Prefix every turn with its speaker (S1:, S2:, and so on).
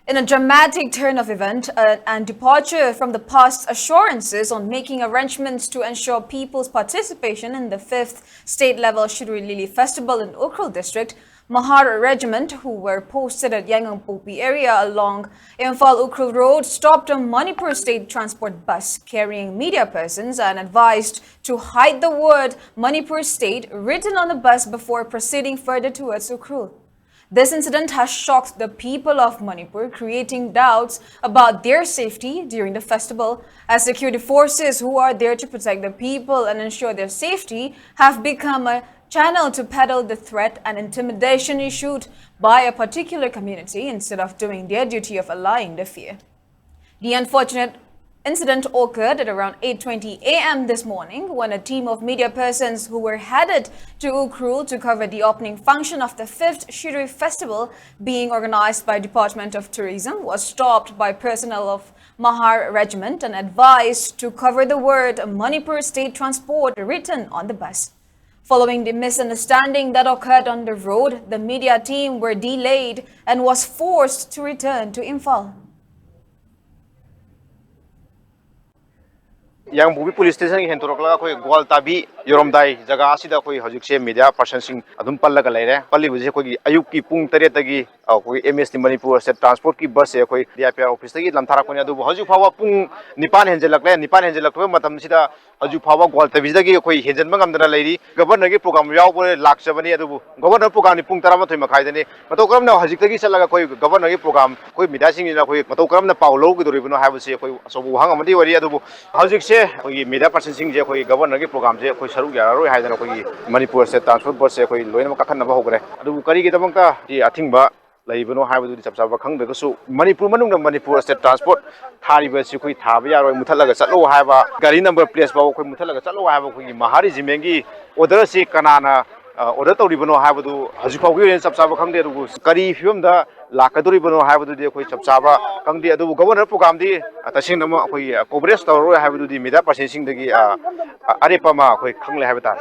S1: In a dramatic turn of event and departure from the past assurances on making arrangements to ensure people's participation in the 5th state-level Shirui Lili Festival in Ukhrul district, Mahar Regiment, who were posted at Yangon-Popi area along Imphal-Ukhrul Road, stopped a Manipur state transport bus carrying media persons and advised to hide the word Manipur state written on the bus before proceeding further towards Ukhrul. This incident has shocked the people of Manipur, creating doubts about their safety during the festival, as security forces who are there to protect the people and ensure their safety have become a channel to peddle the threat and intimidation issued by a particular community instead of doing their duty of allaying the fear. The unfortunate incident occurred at around 8:20 a.m. this morning when a team of media persons who were headed to Ukhrul to cover the opening function of the 5th Shirui Festival being organized by Department of Tourism was stopped by personnel of Mahar Regiment and advised to cover the word Manipur State Transport written on the bus. Following the misunderstanding that occurred on the road, the media team were delayed and was forced to return to Imphal.
S2: Manipur police station hen torokla koi gwal tabi yoromdai jaga asida koi hojikse media person sing adum pallaga leire palli buje koi ayuk ki pung 3 tagi koi MST Manipur state transport ki bus e koi DIPR office tagi lamthara koni adu hoju phawa pung 9 henjelakwe matam sida hoju phawa gwal tabi dagi koi henjen mangamdana leiri governor gi program yaw bore lakchabani adu governor program ni pung 13 makhai dani mato karamna hojik tagi chalaga koi governor gi program koi media sing ina koi mato karamna paulo gi doribno habse koi sobu hangamadi wari adu hojikse koi media person sing je koi governor gi program je koi saru yararoi haidana koi Manipur state transport bus e koi loina makakhan ba hogre adu kari gi dabangta ti athingba laibano haibadu di chapchaba khangbegasu Manipur manung Manipur state transport thariba si koi thaba yaroi muthalaga chatlo haiba gari number place ba koi muthalaga chatlo haiba koi mahari jimengi order si kanana order toribano haibadu hajupau gi chapchaba khangde adu kari fimda lakadoribano haibadu di koi chapchaba khangde adu governor program di tasing nama koi coverage toroi haibadu di media person sing dagi arepama koi khangle haiba ta